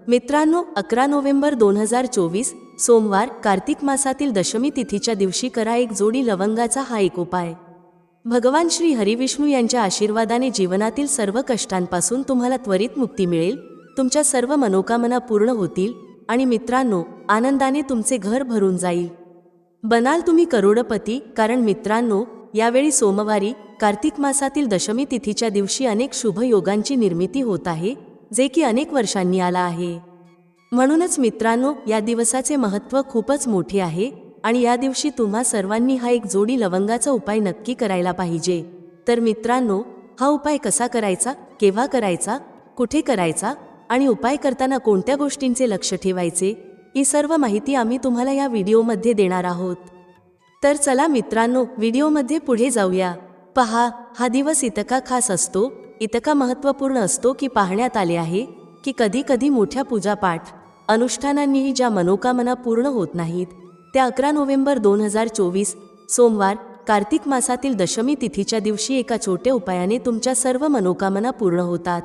मित्रांनो, 11 नोव्हेंबर 2024 सोमवार कार्तिक मासातील दशमी तिथीच्या दिवशी करा एक जोडी लवंगाचा हा एक उपाय। भगवान श्री हरिविष्णू यांच्या आशीर्वादाने जीवनातील सर्व कष्टांपासून तुम्हाला त्वरित मुक्ती मिळेल, तुमच्या सर्व मनोकामना पूर्ण होतील आणि मित्रांनो, आनंदाने तुमचे घर भरून जाईल। बनाल तुम्ही करोडपती। कारण मित्रांनो, यावेळी सोमवारी कार्तिक मासातील दशमी तिथीच्या दिवशी अनेक शुभ योगांची निर्मिती होत आहे, जे की अनेक वर्षांनी आला आहे। म्हणूनच मित्रांनो, या दिवसाचे महत्त्व खूपच मोठे आहे आणि या दिवशी तुम्हा सर्वांनी हा एक जोडी लवंगाचा उपाय नक्की करायला पाहिजे। तर मित्रांनो, हा उपाय कसा करायचा, केव्हा करायचा, कुठे करायचा आणि उपाय करताना कोणत्या गोष्टींचे लक्ष ठेवायचे, ही सर्व माहिती आम्ही तुम्हाला या व्हिडिओमध्ये देणार आहोत। तर चला मित्रांनो, व्हिडिओमध्ये पुढे जाऊया। पहा, हा दिवस इतका खास असतो, इतका महत्त्वपूर्ण असतो की पाहण्यात आले आहे की कधी कधी मोठ्या पूजापाठ अनुष्ठानांनीही ज्या मनोकामना पूर्ण होत नाहीत, त्या 11 नोव्हेंबर 2024 सोमवार कार्तिक मासातील दशमी तिथीच्या दिवशी एका छोट्या उपायाने तुमच्या सर्व मनोकामना पूर्ण होतात।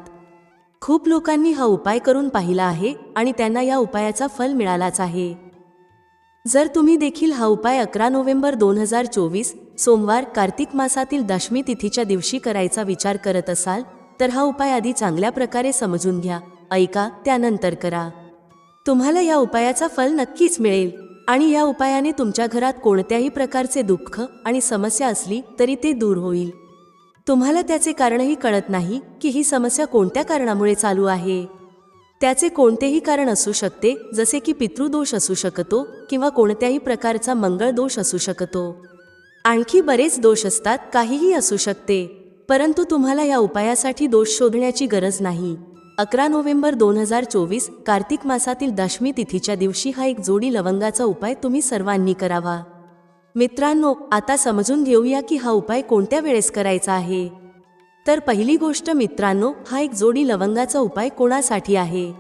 खूप लोकांनी हा उपाय करून पाहिला आहे आणि त्यांना या उपायाचा फल मिळालाच आहे। जर तुम्ही देखील हा उपाय 11 नोव्हेंबर 2024 सोमवार कार्तिक मासातील दशमी तिथीच्या दिवशी करायचा विचार करत असाल, तर हा उपाय आधी चांगल्या प्रकारे समजून घ्या, ऐका, त्यानंतर करा। तुम्हाला या उपायाचा फल नक्कीच मिळेल आणि या उपायाने तुमच्या घरात कोणत्याही प्रकारचे दुःख आणि समस्या असली तरी ते दूर होईल। तुम्हाला त्याचे कारणही कळत नाही की ही समस्या कोणत्या कारणामुळे चालू आहे। त्याचे कोणतेही कारण असू शकते, जसे की पितृदोष असू शकतो किंवा कोणत्याही प्रकारचा मंगळ दोष असू शकतो। आणखी बरेच दोष असतात, काहीही असू शकते, परंतु तुम्हाला या उपायासाठी दोष शोधण्याची गरज नाही। 11 नोव्हेंबर 2024 कार्तिक मासातील दशमी तिथीच्या दिवशी हा एक जोडी लवंगाचा उपाय तुम्ही सर्वांनी करावा। मित्रांनो, आता समजून घेऊया की हा उपाय कोणत्या वेळेस करायचा आहे। तर पहिली गोष्ट मित्रांनो, हा एक जोडी लवंगाचा उपाय कोणासाठी आहे।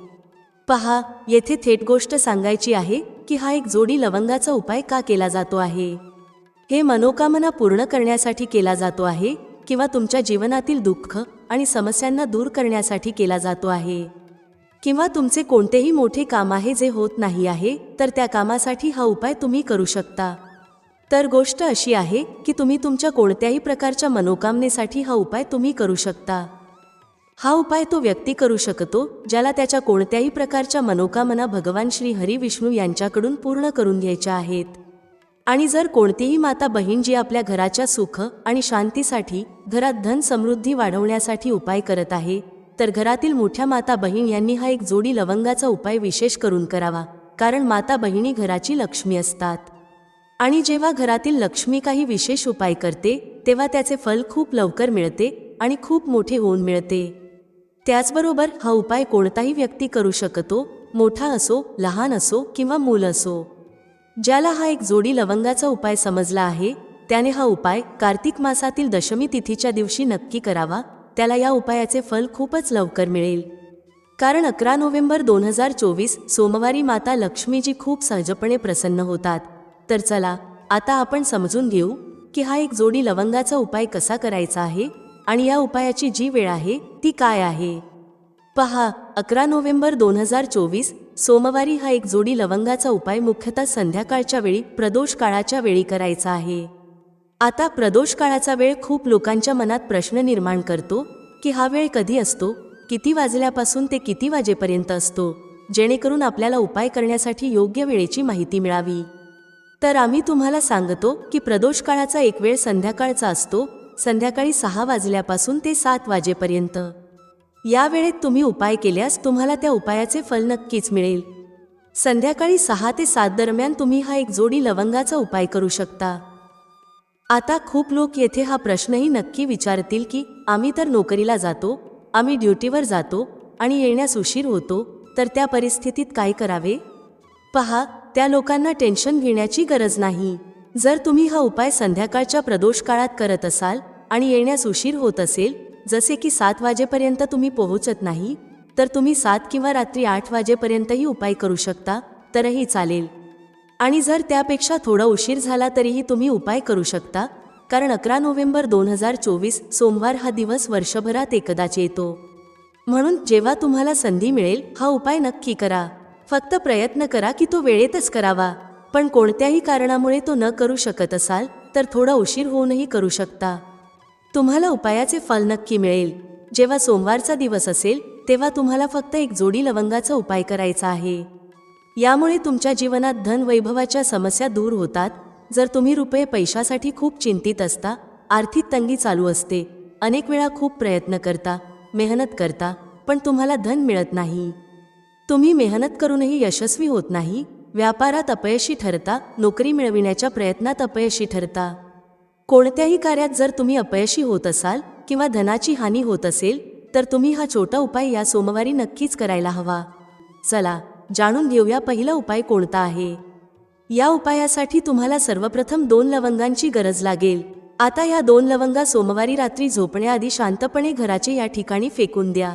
पहा, येथे थेट गोष्ट सांगायची आहे की हा एक जोडी लवंगाचा उपाय का केला जातो आहे। हे मनोकामना पूर्ण करण्यासाठी केला जातो आहे किंवा तुमच्या जीवनातील दुःख आणि समस्यांना दूर करण्यासाठी केला जातो आहे, किंवा तुमचे कोणतेही मोठे काम आहे जे होत नाही आहे, तर त्या कामासाठी हा उपाय तुम्ही करू शकता। तर गोष्ट अशी आहे की तुम्ही तुमच्या कोणत्याही प्रकारच्या मनोकामनेसाठी हा उपाय तुम्ही करू शकता। हा उपाय तो व्यक्ती करू शकतो ज्याला त्याच्या कोणत्याही प्रकारच्या मनोकामना भगवान श्री हरिविष्णू यांच्याकडून पूर्ण करून घ्यायच्या आहेत। आणि जर कोणतीही माता बहीण जी आपल्या घराच्या सुख आणि शांतीसाठी, घरात धन समृद्धी वाढवण्यासाठी उपाय करत आहे, तर घरातील मोठ्या माता बहीण यांनी हा एक जोडी लवंगाचा उपाय विशेष करून करावा। कारण माता बहिणी घराची लक्ष्मी असतात आणि जेव्हा घरातील लक्ष्मी काही विशेष उपाय करते, तेव्हा त्याचे फल खूप लवकर मिळते आणि खूप मोठे होऊन मिळते। त्याचबरोबर हा उपाय कोणताही व्यक्ती करू शकतो, मोठा असो, लहान असो किंवा मूल असो। ज्याला हा एक जोडी लवंगाचा उपाय समजला आहे, त्याने हा उपाय कार्तिक मासातील दशमी तिथीच्या दिवशी नक्की करावा। त्याला या उपायाचे फल खूपच लवकर मिळेल। कारण 11 नोव्हेंबर 2024 सोमवारी माता लक्ष्मीजी खूप सहजपणे प्रसन्न होतात। तर चला, आता आपण समजून घेऊ की हा एक जोडी लवंगाचा उपाय कसा करायचा आहे आणि या उपायाची जी वेळ आहे ती काय आहे। पहा, 11 नोव्हेंबर 2024 सोमवारी हा एक जोडी लवंगाचा उपाय मुख्यतः संध्याकाळच्या वेळी, प्रदोष काळाच्या वेळी करायचा आहे। आता प्रदोष काळाचा वेळ खूप लोकांच्या मनात प्रश्न निर्माण करतो की हा वेळ कधी असतो, किती वाजल्यापासून ते किती वाजेपर्यंत असतो, जेणेकरून आपल्याला उपाय करण्यासाठी योग्य वेळेची माहिती मिळावी। तर आम्ही तुम्हाला सांगतो की प्रदोष काळाचा एक वेळ संध्याकाळचा असतो, संध्याकाळी 6 वाजल्यापासून ते 7 वाजेपर्यंत। या वेळेत तुम्ही उपाय केल्यास तुम्हाला त्या उपायाचे फल नक्कीच मिळेल। संध्याकाळी 6 ते 7 दरम्यान तुम्ही हा एक जोडी लवंगाचा उपाय करू शकता। आता खूप लोक येथे हा प्रश्नही नक्की विचारतील की आम्ही तर नोकरीला जातो, आम्ही ड्युटीवर जातो आणि येण्यास उशीर होतो, तर त्या परिस्थितीत काय करावे। पहा, त्या लोकांना टेन्शन घेण्याची गरज नाही। जर तुम्ही हा उपाय संध्याकाळच्या प्रदोष काळात करत असाल आणि येण्यास उशीर होत असेल, जसे की 7 वाजेपर्यंत तुम्ही पोहोचत नाही, तर तुम्ही 7 किंवा रात्री 8 वाजेपर्यंतही उपाय करू शकता, तरही चालेल। आणि जर त्यापेक्षा थोडा उशीर झाला तरीही तुम्ही उपाय करू शकता, कारण 11 नोव्हेंबर 2024 सोमवार हा दिवस वर्षभरात एकदाच येतो। म्हणून जेव्हा तुम्हाला संधी मिळेल हा उपाय नक्की करा. फक्त प्रयत्न करा की तो वेळेतच करावा. पण कोणत्याही कारणामुळे तो न करू शकत असाल तर थोडा उशीर होऊनही करू शकता. तुम्हाला उपायाचे फल नक्की मिळेल. जेव्हा सोमवारचा दिवस असेल तेव्हा तुम्हाला फक्त एक जोडी लवंगाचा उपाय करायचा आहे. यामुळे तुमच्या जीवनात धन वैभवाच्या समस्या दूर होतात. जर तुम्ही रुपये पैशासाठी खूप चिंतित असता, आर्थिक तंगी चालू असते, अनेक वेळा खूप प्रयत्न करता, मेहनत करता, पण तुम्हाला धन मिळत नाही, तुम्ही मेहनत करूनही यशस्वी होत नाही, व्यापारात अपयशी ठरता, नोकरी मिळविण्याच्या प्रयत्नात अपयशी ठरता, कोणत्याही कार्यात जर तुम्ही अपयशी होत असाल किंवा धनाची हानी होत असेल तर तुम्ही हा छोटा उपाय या सोमवारी नक्कीच करायला हवा. चला जाणून घेऊया पहिला उपाय कोणता आहे. या उपायासाठी तुम्हाला सर्वप्रथम 2 लवंगांची गरज लागेल. आता या 2 लवंगा सोमवारी रात्री झोपण्याआधी शांतपणे घराचे या ठिकाणी फेकून द्या.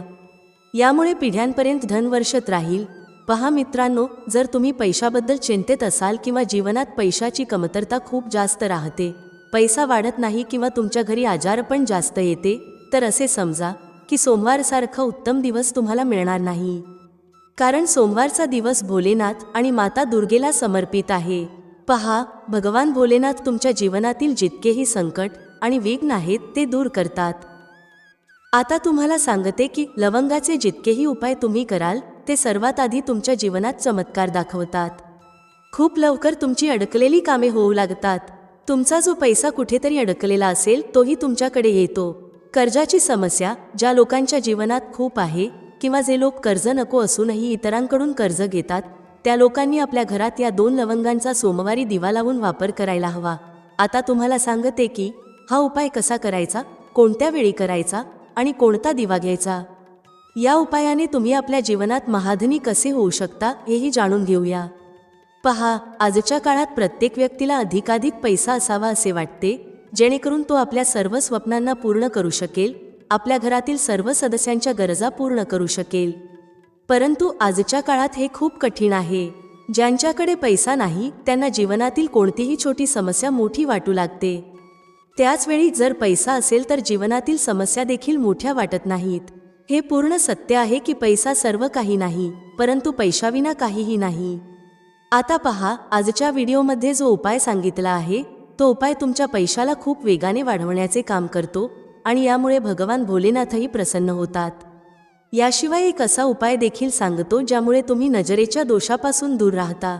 यामुळे पिढ्यांपर्यंत धन वर्षत राहील. पहा मित्रांनो, जर तुम्ही पैशाबद्दल चिंतेत असाल किंवा जीवनात पैशाची कमतरता खूप जास्त राहते, पैसा वाढत नाही किंवा तुमच्या घरी आजारपण जास्त येते, तर असे समजा की सोमवारसारखा उत्तम दिवस तुम्हाला मिळणार नाही. कारण सोमवारचा दिवस भोलेनाथ आणि माता दुर्गेला समर्पित आहे. पहा, भगवान भोलेनाथ तुमच्या जीवनातील जितकेही संकट आणि विघ्न आहेत ते दूर करतात. आता तुम्हाला सांगते की लवंगाचे जितकेही उपाय तुम्ही कराल ते सर्वात आधी तुमच्या जीवनात चमत्कार दाखवतात. खूप लवकर तुमची अडकलेली कामे होऊ लागतात. तुमचा जो पैसा कुठेतरी अडकलेला असेल तोही तुमच्याकडे येतो. कर्जाची समस्या ज्या लोकांच्या जीवनात खूप आहे किंवा जे लोक कर्ज नको असूनही इतरांकडून कर्ज घेतात, त्या लोकांनी आपल्या घरात या 2 लवंगांचा सोमवारी दिवा लावून वापर करायला हवा. आता तुम्हाला सांगते की हा उपाय कसा करायचा, कोणत्या वेळी करायचा आणि कोणता दिवा घ्यायचा. या उपायाने तुम्ही आपल्या जीवनात महाधनी कसे होऊ शकता हेही जाणून घेऊया. पहा, आजच्या काळात प्रत्येक व्यक्तीला अधिकाधिक पैसा असावा असे वाटते, जेणेकरून तो आपल्या सर्व स्वप्नांना पूर्ण करू शकेल, आपल्या घरातील सर्व सदस्यांच्या गरजा पूर्ण करू शकेल. परंतु आजच्या काळात हे खूप कठीण आहे. ज्यांच्याकडे पैसा नाही त्यांना जीवनातील कोणतीही छोटी समस्या मोठी वाटू लागते. त्याचवेळी जर पैसा असेल तर जीवनातील समस्या देखील मोठ्या वाटत नाहीत. हे पूर्ण सत्य आहे की पैसा सर्व काही नाही, परंतु पैशाविना काहीही नाही. आता पहा, आजच्या व्हिडिओमध्ये जो उपाय सांगितला आहे तो उपाय तुमच्या पैशाला खूप वेगाने वाढवण्याचे काम करतो आणि यामुळे भगवान भोलेनाथही प्रसन्न होतात. याशिवाय एक असा उपाय देखील सांगतो ज्यामुळे तुम्ही नजरेच्या दोषापासून दूर राहता.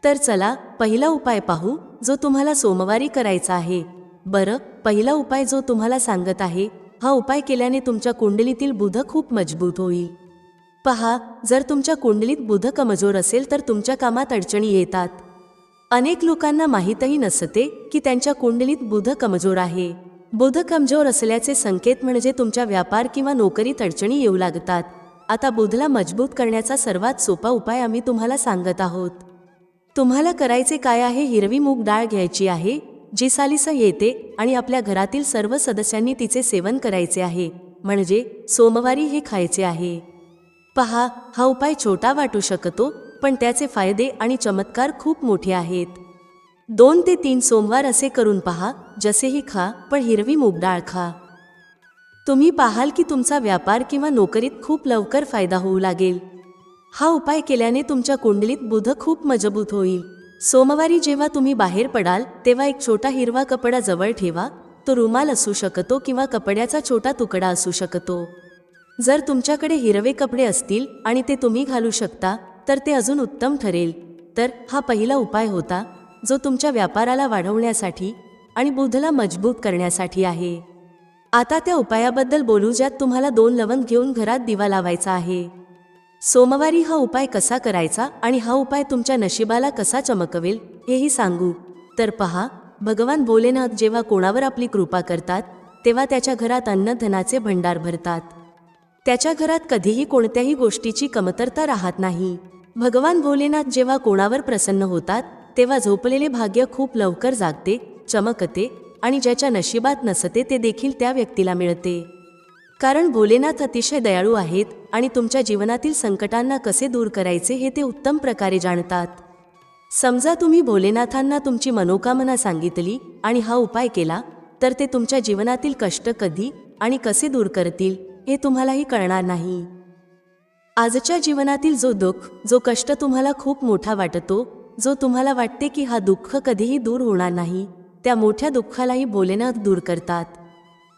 तर चला पहिला उपाय पाहू जो तुम्हाला सोमवारी करायचा आहे. बरं, पहिला उपाय जो तुम्हाला सांगत आहे, हा उपाय केल्याने तुमच्या कुंडलीतील बुध खूप मजबूत होईल. पहा, जर तुमच्या कुंडलीत बुध कमजोर असेल तर तुमच्या कामात अडचणी येतात. अनेक लोकांना माहीतही नसते की त्यांच्या कुंडलीत बुध कमजोर आहे. बुध कमजोर असल्याचे संकेत म्हणजे तुमच्या व्यापार किंवा नोकरीत अडचणी येऊ लागतात. आता बुधला मजबूत करण्याचा सर्वात सोपा उपाय आम्ही तुम्हाला सांगत आहोत. तुम्हाला करायचे काय आहे, हिरवी मूग डाळ घ्यायची आहे जी सालीस येते आणि आपल्या घरातील सर्व सदस्यांनी तिचे सेवन करायचे आहे, म्हणजे सोमवारी हे खायचे आहे. पहा, हा उपाय छोटा वाटू शकतो पण त्याचे फायदे आणि चमत्कार खूप मोठे आहेत. 2 ते 3 सोमवार असे करून पहा, जसेही खा पण हिरवी मूग डाळ खा. तुम्ही पाहाल की तुमचा व्यापार किंवा नोकरीत खूप लवकर फायदा होऊ लागेल. हा उपाय केल्याने तुमच्या कुंडलीत बुध खूप मजबूत होईल. सोमवारी जेव्हा तुम्ही बाहेर पडाल तेव्हा एक छोटा हिरवा कपडा जवळ ठेवा. तो रुमाल असू शकतो किंवा कपड्याचा छोटा तुकडा असू शकतो. जर तुमच्याकडे हिरवे कपडे असतील आणि ते तुम्ही घालू शकता तर ते अजून उत्तम ठरेल. तर हा पहिला उपाय होता जो तुमच्या व्यापाराला वाढवण्यासाठी आणि बुधला मजबूत करण्यासाठी आहे. आता त्या उपायाबद्दल बोलू ज्यात तुम्हाला 2 लवंग घेऊन घरात दिवा लावायचा आहे. सोमवारी हा उपाय कसा करायचा आणि हा उपाय तुमच्या नशिबाला कसा चमकवेल हेही सांगू. तर पहा, भगवान भोलेनाथ जेव्हा कोणावर आपली कृपा करतात तेव्हा त्याच्या घरात अन्नधनाचे भंडार भरतात. त्याच्या घरात कधीही कोणत्याही गोष्टीची कमतरता राहत नाही. भगवान भोलेनाथ जेव्हा कोणावर प्रसन्न होतात तेव्हा झोपलेले भाग्य खूप लवकर जागते, चमकते आणि ज्याच्या नशिबात नसते ते देखील त्या व्यक्तीला मिळते. कारण भोलेनाथ अतिशय दयाळू आहेत आणि तुमच्या जीवनातील संकटांना कसे दूर करायचे हे ते उत्तम प्रकारे जाणतात. समजा तुम्ही भोलेनाथांना तुमची मनोकामना सांगितली आणि हा उपाय केला तर ते तुमच्या जीवनातील कष्ट कधी आणि कसे दूर करतील हे तुम्हालाही कळणार नाही. आजच्या जीवनातील जो दुःख, जो कष्ट तुम्हाला खूप मोठा वाटतो, जो तुम्हाला वाटते की हा दुःख कधीही दूर होणार नाही, त्या मोठ्या दुःखालाही भोलेनाथ दूर करतात.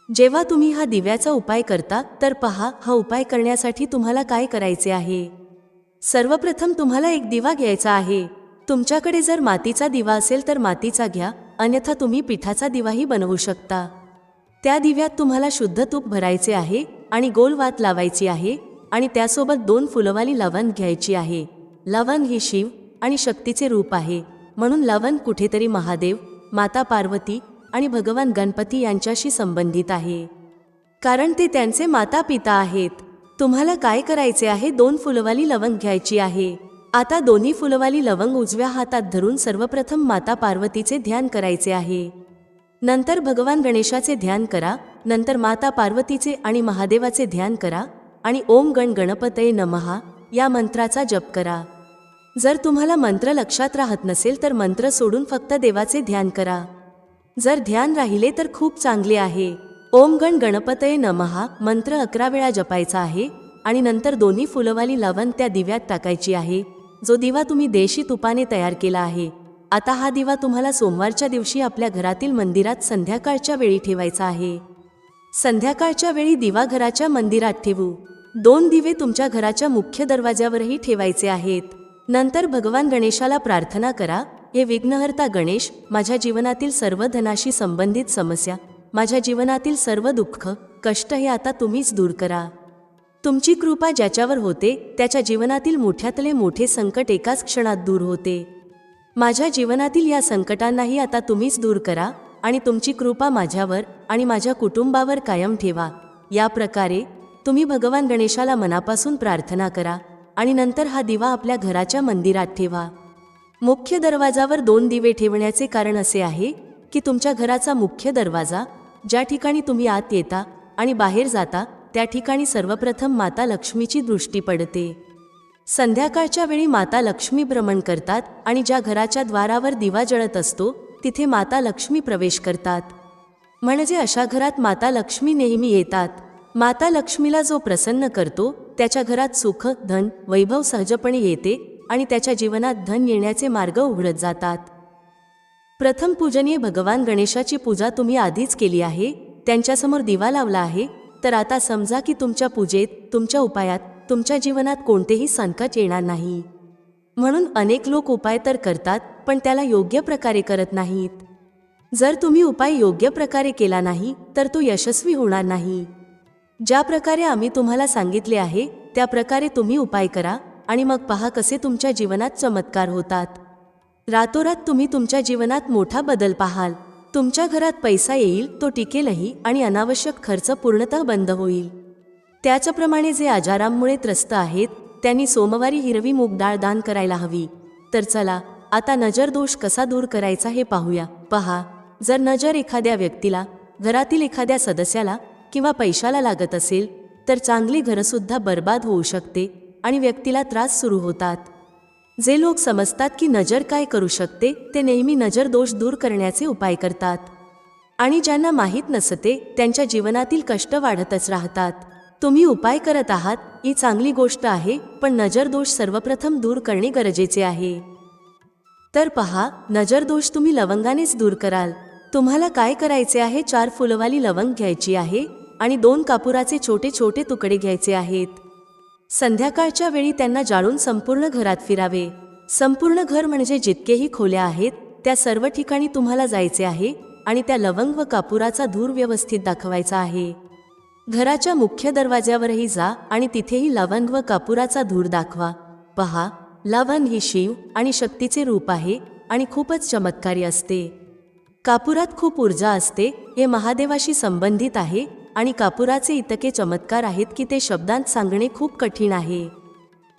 जेव्हा तुम्ही हा दिव्याचा उपाय करता तर पहा, हा उपाय करण्यासाठी तुम्हाला काय करायचे आहे. सर्वप्रथम तुम्हाला एक दिवा घ्यायचा आहे. तुमच्याकडे जर मातीचा दिवा असेल तर मातीचा घ्या, अन्यथा तुम्ही पिठाचा दिवाही बनवू शकता. त्या दिव्यात तुम्हाला शुद्ध तूप भरायचे आहे आणि गोल वात लावायची आहे आणि त्यासोबत 2 फुलवाली लवंग घ्यायची आहे. लवंग ही शिव आणि शक्तीचे रूप आहे, म्हणून लवंग कुठेतरी महादेव, माता पार्वती आणि भगवान गणपती यांच्याशी संबंधित आहे, कारण ते त्यांचे माता पिता आहेत. तुम्हाला काय करायचे आहे, 2 फुलवाली लवंग घ्यायची आहे. आता दोन्ही फुलवाली लवंग उजव्या हातात धरून सर्वप्रथम माता पार्वतीचे ध्यान करायचे आहे. नंतर भगवान गणेशाचे ध्यान करा. नंतर माता पार्वतीचे आणि महादेवाचे ध्यान करा आणि ओम गण गणपतये नमः या मंत्राचा जप करा. जर तुम्हाला मंत्र लक्षात राहत नसेल तर मंत्र सोडून फक्त देवाचे ध्यान करा. जर ध्यान राहिले तर खूप चांगले आहे. ओम गण गणपतये नमः मंत्र 11 वेळा जपायचा आहे आणि नंतर दोन्ही फुलवाली लवंग त्या दिव्यात टाकायची आहे, जो दिवा तुम्ही देशी तुपाने तयार केला आहे. आता हा दिवा तुम्हाला सोमवारच्या दिवशी आपल्या घरातील मंदिरात संध्याकाळच्या वेळी ठेवायचा आहे. संध्याकाळच्या वेळी दिवा घराच्या मंदिरात ठेवू. 2 दिवे तुमच्या घराच्या मुख्य दरवाज्यावरही ठेवायचे आहेत. नंतर भगवान गणेशाला प्रार्थना करा, हे विघ्नहर्ता गणेश, माझ्या जीवनातील सर्व धनाशी संबंधित समस्या, माझ्या जीवनातील सर्व दुःख कष्ट हे आता तुम्हीच दूर करा. तुमची कृपा ज्याच्यावर होते त्याच्या जीवनातील मोठ्यातले मोठे संकट एकाच क्षणात दूर होते. माझ्या जीवनातील या संकटांनाही आता तुम्हीच दूर करा आणि तुमची कृपा माझ्यावर आणि माझ्या कुटुंबावर कायम ठेवा. या प्रकारे तुम्ही भगवान गणेशाला मनापासून प्रार्थना करा आणि नंतर हा दिवा आपल्या घराच्या मंदिरात ठेवा. मुख्य दरवाजावर 2 दिवे ठेवण्याचे कारण असे आहे की तुमच्या घराचा मुख्य दरवाजा, ज्या ठिकाणी तुम्ही आत येता आणि बाहेर जाता, त्या ठिकाणी सर्वप्रथम माता लक्ष्मीची दृष्टी पडते. संध्याकाळच्या वेळी माता लक्ष्मी भ्रमण करतात आणि ज्या घराच्या द्वारावर दिवा जळत असतो तिथे माता लक्ष्मी प्रवेश करतात. म्हणजे अशा घरात माता लक्ष्मी नेहमी येतात. माता लक्ष्मीला जो प्रसन्न करतो त्याच्या घरात सुख, धन, वैभव सहजपणे येते आणि त्याच्या जीवनात धन येण्याचे मार्ग उघडत जातात. प्रथम पूजनीय भगवान गणेशाची पूजा तुम्ही आधीच केली आहे, त्यांच्यासमोर दिवा लावला आहे. तर आता समजा की तुमच्या पूजेत, तुमच्या उपायात, तुमच्या जीवनात कोणतेही संकट येणार नाही. म्हणून अनेक लोक उपाय तर करतात पण त्याला योग्य प्रकारे करत नाहीत. जर तुम्ही उपाय योग्य प्रकारे केला नाही तर तो यशस्वी होणार नाही. ज्या प्रकारे आम्ही तुम्हाला सांगितले आहे त्या प्रकारे तुम्ही उपाय करा आणि मग पहा कसे तुमच्या जीवनात चमत्कार होतात. रातोरात तुम्ही तुमच्या जीवनात मोठा बदल पाहाल. तुमच्या घरात पैसा येईल, तो टिकेलही आणि अनावश्यक खर्च पूर्णतः बंद होईल. त्याचप्रमाणे जे आजारांमुळे त्रस्त आहेत त्यांनी सोमवारी हिरवी मूग डाळ दान करायला हवी. तर चला आता नजर दोष कसा दूर करायचा हे पाहूया. पहा, जर नजर एखाद्या व्यक्तीला, घरातील एखाद्या सदस्याला किंवा पैशाला लागत असेल तर चांगली घरसुद्धा बर्बाद होऊ शकते आणि व्यक्तीला त्रास सुरू होतात. जे लोक समजतात की नजर काय करू शकते ते नेहमी नजर दोष दूर करण्याचे उपाय करतात आणि ज्यांना माहीत नसते त्यांच्या जीवनातील कष्ट वाढतच राहतात. तुम्ही उपाय करत आहात ही चांगली गोष्ट आहे, पण नजर दोष सर्वप्रथम दूर करणे गरजेचे आहे. तर पहा, नजर दोष तुम्ही लवंगानेच दूर कराल. तुम्हाला काय करायचे आहे, 4 फुलवाली लवंग घ्यायची आहे आणि 2 कापुराचे छोटे छोटे तुकडे घ्यायचे आहेत. संध्याकाळच्या वेळी त्यांना जाळून संपूर्ण घरात फिरावे. संपूर्ण घर म्हणजे जितकेही खोल्या आहेत त्या सर्व ठिकाणी तुम्हाला जायचे आहे आणि त्या लवंग व कापुराचा धूर व्यवस्थित दाखवायचा आहे. घराच्या मुख्य दरवाज्यावरही जा आणि तिथेही लवंग व कापुराचा धूर दाखवा. पहा, लवंग ही शिव आणि शक्तीचे रूप आहे आणि खूपच चमत्कारी असते. कापुरात खूप ऊर्जा असते, हे महादेवाशी संबंधित आहे आणि कापुराचे इतके चमत्कार आहेत की ते शब्दांत सांगणे खूप कठीण आहे.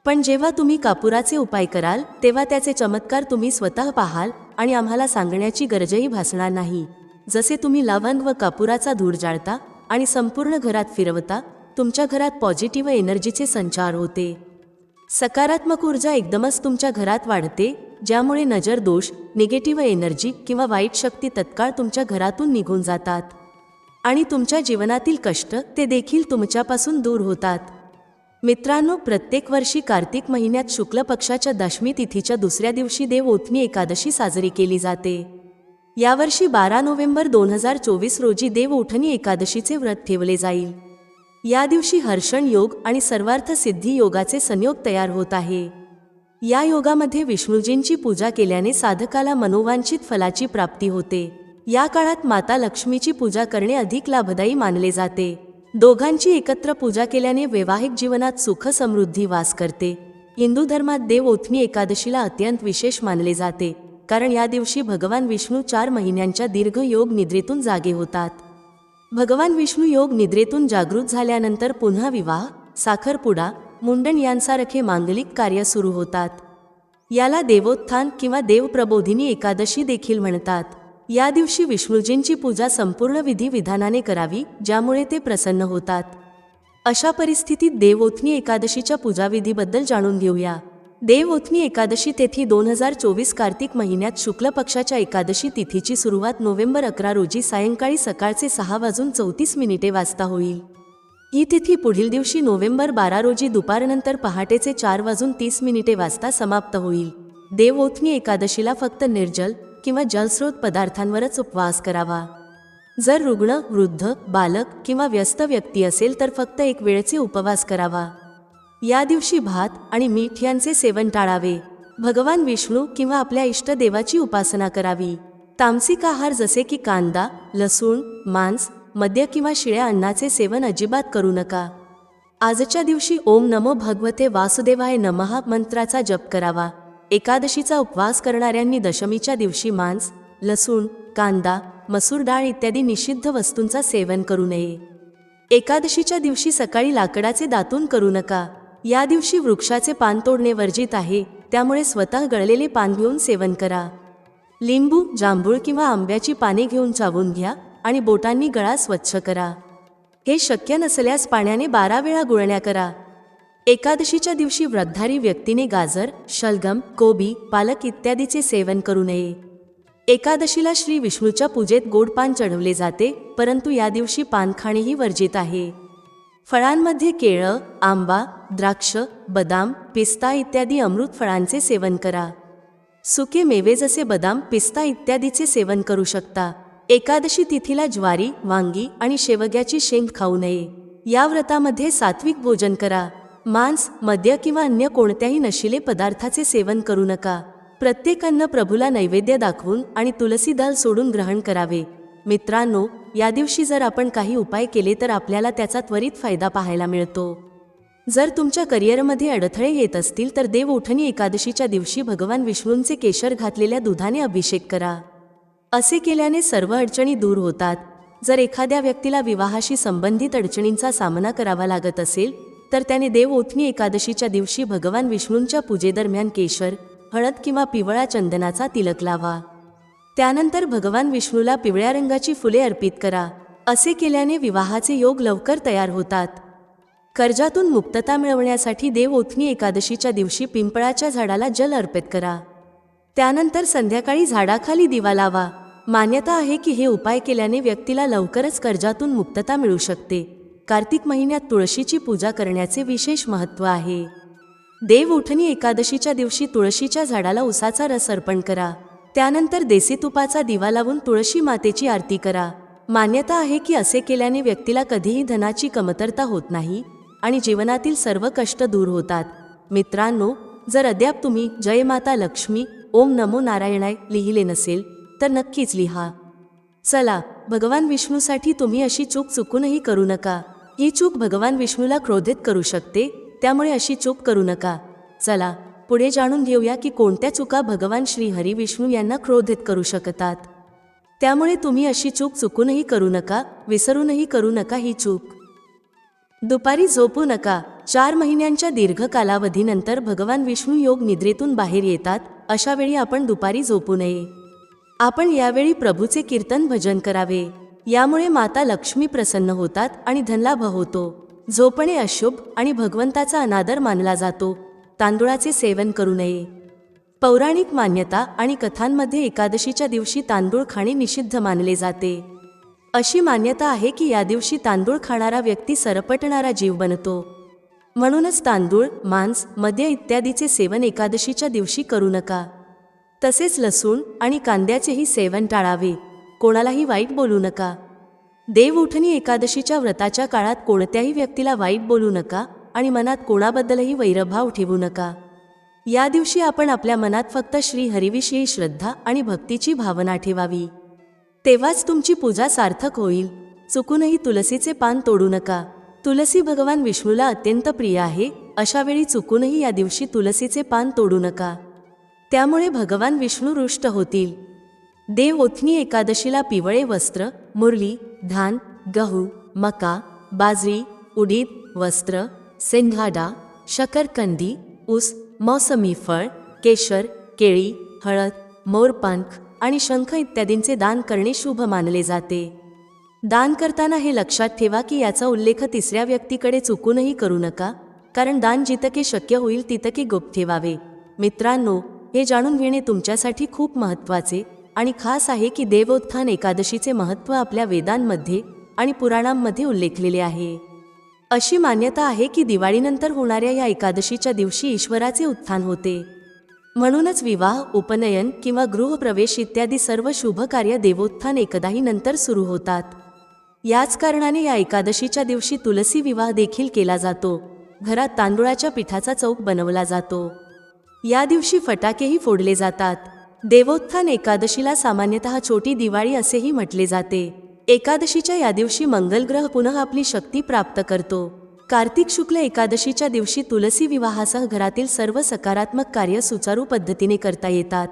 पण जेव्हा तुम्ही कापुराचे उपाय कराल तेव्हा त्याचे चमत्कार तुम्ही स्वतः पाहाल आणि आम्हाला सांगण्याची गरजही भासणार नाही. जसे तुम्ही लवंग व कापुराचा धूर जाळता आणि संपूर्ण घरात फिरवता, तुमच्या घरात पॉझिटिव्ह एनर्जीचे संचार होते. सकारात्मक ऊर्जा एकदमच तुमच्या घरात वाढते, ज्यामुळे नजर दोष, निगेटिव्ह एनर्जी किंवा वाईट शक्ती तत्काळ तुमच्या घरातून निघून जातात आणि तुमच्या जीवनातील कष्ट ते देखील तुमच्यापासून दूर होतात. मित्रांनो, प्रत्येक वर्षी कार्तिक महिन्यात शुक्ल पक्षाच्या दशमी तिथीच्या दुसऱ्या दिवशी देव ओथनी एकादशी साजरी केली जाते. यावर्षी 12 नोव्हेंबर 2024 रोजी देव ओठनी एकादशीचे व्रत ठेवले जाईल. या दिवशी हर्षण योग आणि सर्वार्थ सिद्धी योगाचे संयोग तयार होत आहे. या योगामध्ये विष्णूजींची पूजा केल्याने साधकाला मनोवांछित फलाची प्राप्ती होते. या काळात माता लक्ष्मीची पूजा करणे अधिक लाभदायी मानले जाते. दोघांची एकत्र पूजा केल्याने वैवाहिक जीवनात सुख समृद्धी वास करते. हिंदू धर्मात देव ओथनी एकादशीला अत्यंत विशेष मानले जाते, कारण या दिवशी भगवान विष्णू 4 महिन्यांच्या दीर्घ योग निद्रेतून जागे होतात. भगवान विष्णू योग निद्रेतून जागृत झाल्यानंतर पुन्हा विवाह, साखरपुडा, मुंडन यांसारखे मांगलिक कार्य सुरू होतात. याला देवोत्थान किंवा देवप्रबोधिनी एकादशी देखील म्हणतात. या दिवशी विष्णूजींची पूजा संपूर्ण विधी-विधानाने करावी, ज्यामुळे ते प्रसन्न होतात. अशा परिस्थितीत देव ओथनी एकादशीच्या पूजाविधीबद्दल जाणून घेऊया. देव ओथनी एकादशी तिथी 2024 कार्तिक महिन्यात शुक्ल पक्षाच्या एकादशी तिथीची सुरुवात नोव्हेंबर 11 रोजी सायंकाळी सकाळचे 6:34 वाजता होईल. ही तिथी पुढील दिवशी नोव्हेंबर 12 रोजी दुपारनंतर पहाटेचे 4:30 वाजता समाप्त होईल. देव ओथनी एकादशीला फक्त निर्जल किंवा जलस्रोत पदार्थांवरच उपवास करावा. जर रुग्ण, वृद्ध, बालक किंवा व्यस्त व्यक्ती असेल तर फक्त एक वेळचे उपवास करावा. या दिवशी भात आणि मीठ यांचे सेवन टाळावे. भगवान विष्णू किंवा आपल्या इष्टदेवाची उपासना करावी. तामसिक आहार जसे की कांदा, लसूण, मांस, मद्य किंवा शिळ्या अन्नाचे सेवन अजिबात करू नका. आजच्या दिवशी ओम नमो भगवते वासुदेवाय नमः मंत्राचा जप करावा. एकादशीचा उपवास करणाऱ्यांनी दशमीच्या दिवशी मांस, लसूण, कांदा, मसूर डाळ इत्यादी निषिद्ध वस्तूंचा सेवन करू नये. एकादशीच्या दिवशी सकाळी लाकडाचे दातून करू नका. या दिवशी वृक्षाचे पान तोडणे वर्जित आहे, त्यामुळे स्वतः गळलेले पान घेऊन सेवन करा. लिंबू, जांभूळ किंवा आंब्याची पाने घेऊन चावून घ्या आणि बोटांनी गळा स्वच्छ करा. हे शक्य नसल्यास पाण्याने 12 वेळा गुळण्या करा. एकादशीच्या दिवशी व्रतधारी व्यक्तीने गाजर, शलगम, कोबी, पालक इत्यादीचे सेवन करू नये. एकादशीला श्री विष्णूच्या पूजेत गोड पान चढवले जाते, परंतु या दिवशी पान खाणेही वर्जित आहे. फळांमध्ये केळं, आंबा, द्राक्ष, बदाम, पिस्ता इत्यादी अमृत फळांचे सेवन करा. सुके मेवे जसे बदाम, पिस्ता इत्यादीचे सेवन करू शकता. एकादशी तिथीला ज्वारी, वांगी आणि शेवग्याची शेंग खाऊ नये. या व्रतामध्ये सात्विक भोजन करा. मांस, मद्य किंवा अन्य कोणत्याही नशिले पदार्थाचे सेवन करू नका. प्रत्येक अन्न प्रभूला नैवेद्य दाखवून आणि तुलसी दाल सोडून ग्रहण करावे. मित्रांनो, या दिवशी जर आपण काही उपाय केले तर आपल्याला त्याचा त्वरित फायदा पाहायला मिळतो. जर तुमच्या करिअरमध्ये अडथळे येत असतील तर देव ओठनी एकादशीच्या दिवशी भगवान विष्णूंचे केशर घातलेल्या दुधाने अभिषेक करा. असे केल्याने सर्व अडचणी दूर होतात. जर एखाद्या व्यक्तीला विवाहाशी संबंधित अडचणींचा सामना करावा लागत असेल तर त्याने देव ओथनी एकादशीच्या दिवशी भगवान विष्णूंच्या पूजेदरम्यान केशर, हळद किंवा पिवळा चंदनाचा तिलक लावा. त्यानंतर भगवान विष्णूला पिवळ्या रंगाची फुले अर्पित करा. असे केल्याने विवाहाचे योग लवकर तयार होतात. कर्जातून मुक्तता मिळवण्यासाठी देव ओथनी एकादशीच्या दिवशी पिंपळाच्या झाडाला जल अर्पित करा. त्यानंतर संध्याकाळी झाडाखाली दिवा लावा. मान्यता आहे की हे उपाय केल्याने व्यक्तीला लवकरच कर्जातून मुक्तता मिळू शकते. कार्तिक महिन्यात तुळशीची पूजा करण्याचे विशेष महत्त्व आहे. देव ओठनी एकादशीच्या दिवशी तुळशीच्या झाडाला उसाचा रस अर्पण करा. त्यानंतर देसी तुपाचा दिवा लावून तुळशी मातेची आरती करा. मान्यता आहे की असे केल्याने व्यक्तीला कधीही धनाची कमतरता होत नाही आणि जीवनातील सर्व कष्ट दूर होतात. मित्रांनो, जर अद्याप तुम्ही जय माता लक्ष्मी, ओम नमो नारायणाय लिहिले नसेल तर नक्कीच लिहा. चला, भगवान विष्णूसाठी तुम्ही अशी चूक चुकूनही करू नका. ही चूक भगवान विष्णूला क्रोधित करू शकते, त्यामुळे अशी चूक करू नका. चला, पुढे जाणून घेऊया की कोणत्या चुका भगवान श्री हरी विष्णू यांना क्रोधित करू शकतात. त्यामुळे तुम्ही अशी चूक चुकूनही करू नका, विसरूनही करू नका ही चूक. दुपारी झोपू नका. 4 महिन्यांच्या दीर्घ कालावधीनंतर भगवान विष्णू योग निद्रेतून बाहेर येतात. अशा वेळी आपण दुपारी झोपू नये. आपण यावेळी प्रभूचे कीर्तन भजन करावे. यामुळे माता लक्ष्मी प्रसन्न होतात आणि धनलाभ होतो. झोपणे अशुभ आणि भगवंताचा अनादर मानला जातो. तांदूळाचे सेवन करू नये. पौराणिक मान्यता आणि कथांमध्ये एकादशीच्या दिवशी तांदूळ खाणे निषिद्ध मानले जाते. अशी मान्यता आहे की या दिवशी तांदूळ खाणारा व्यक्ती सरपटणारा जीव बनतो. म्हणूनच तांदूळ, मांस, मद्य इत्यादीचे सेवन एकादशीच्या दिवशी करू नका. तसेच लसूण आणि कांद्याचेही सेवन टाळावे. कोणालाही वाईट बोलू नका. देव उठणी एकादशीच्या व्रताच्या काळात कोणत्याही व्यक्तीला वाईट बोलू नका आणि मनात कोणाबद्दलही वैरभाव ठेवू नका. या दिवशी आपण आपल्या मनात फक्त श्री हरिविषयी श्रद्धा आणि भक्तीची भावना ठेवावी. तेव्हाच तुमची पूजा सार्थक होईल. चुकूनही तुलसीचे पान तोडू नका. तुलसी भगवान विष्णूला अत्यंत प्रिय आहे. अशा वेळी चुकूनही या दिवशी तुलसीचे पान तोडू नका. त्यामुळे भगवान विष्णू रुष्ट होतील. देव ओथणी एकादशीला पिवळे वस्त्र, मुरली, धान, गहू, मका, बाजरी, उडीद, वस्त्र, शेंगाडा, शकरकंदी, ऊस, मौसमी फळ, केशर, केळी, हळद, मोरपंख आणि शंख इत्यादींचे दान करणे शुभ मानले जाते. दान करताना हे लक्षात ठेवा की याचा उल्लेख तिसऱ्या व्यक्तीकडे चुकूनही करू नका, कारण दान जितके शक्य होईल तितके गुप्त ठेवावे. मित्रांनो, हे जाणून घेणे तुमच्यासाठी खूप महत्त्वाचे आणि खास आहे की देवोत्थान एकादशीचे महत्त्व आपल्या वेदांमध्ये आणि पुराणांमध्ये उल्लेखलेले आहे. अशी मान्यता आहे की दिवाळीनंतर होणाऱ्या या एकादशीच्या दिवशी ईश्वराचे उत्थान होते. म्हणूनच विवाह, उपनयन किंवा गृहप्रवेश इत्यादी सर्व शुभ कार्य देवोत्थान एकदाही नंतर सुरू होतात. याच कारणाने या एकादशीच्या दिवशी तुलसी विवाह देखील केला जातो. घरात तांदुळाच्या पिठाचा चौक बनवला जातो. या दिवशी फटाकेही फोडले जातात. देवोत्थान एकादशीला सामान्यतः छोटी दिवाळी असेही म्हटले जाते. एकादशीच्या या दिवशी मंगलग्रह पुन्हा आपली शक्ती प्राप्त करतो. कार्तिक शुक्ल एकादशीच्या दिवशी तुलसी विवाहासह घरातील सर्व सकारात्मक कार्य सुचारू पद्धतीने करता येतात.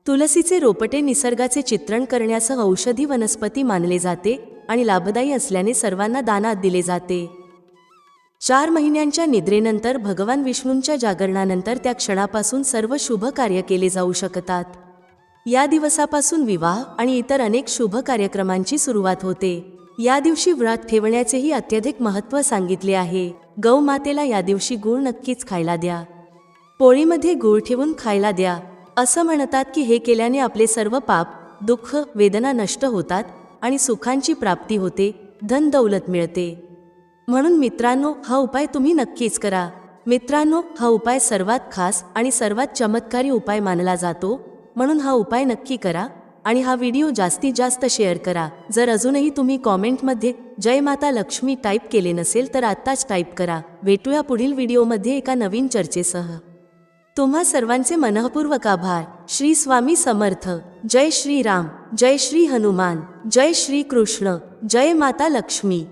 तुलसीचे रोपटे निसर्गाचे चित्रण करण्यासह औषधी वनस्पती मानले जाते आणि लाभदायी असल्याने सर्वांना दानात दिले जाते. 4 महिन्यांच्या निद्रेनंतर भगवान विष्णूंच्या जागरणानंतर त्या क्षणापासून सर्व शुभ कार्य केले जाऊ शकतात. या दिवसापासून विवाह आणि इतर अनेक शुभ कार्यक्रमांची सुरुवात होते. या दिवशी व्रत ठेवण्याचेही अत्यधिक महत्त्व सांगितले आहे. गौमातेला या दिवशी गूळ नक्कीच खायला द्या. पोळीमध्ये गूळ ठेवून खायला द्या. असं म्हणतात की हे केल्याने आपले सर्व पाप, दुःख, वेदना नष्ट होतात आणि सुखांची प्राप्ती होते, धन दौलत मिळते. म्हणून मित्रांनो, हा उपाय तुम्ही नक्कीच करा. मित्रांनो, हा उपाय सर्वात खास आणि सर्वात चमत्कारी उपाय मानला जातो. म्हणून हा उपाय नक्की करा आणि हा व्हिडिओ जास्तीत जास्त शेअर करा. जर अजूनही तुम्ही कॉमेंटमध्ये जय माता लक्ष्मी टाईप केले नसेल तर आत्ताच टाईप करा. भेटूया पुढील व्हिडिओमध्ये एका नवीन चर्चेसह. तुम्हा सर्वांचे मनःपूर्वक आभार. श्री स्वामी समर्थ. जय श्री राम, जय श्री हनुमान, जय श्री कृष्ण, जय माता लक्ष्मी.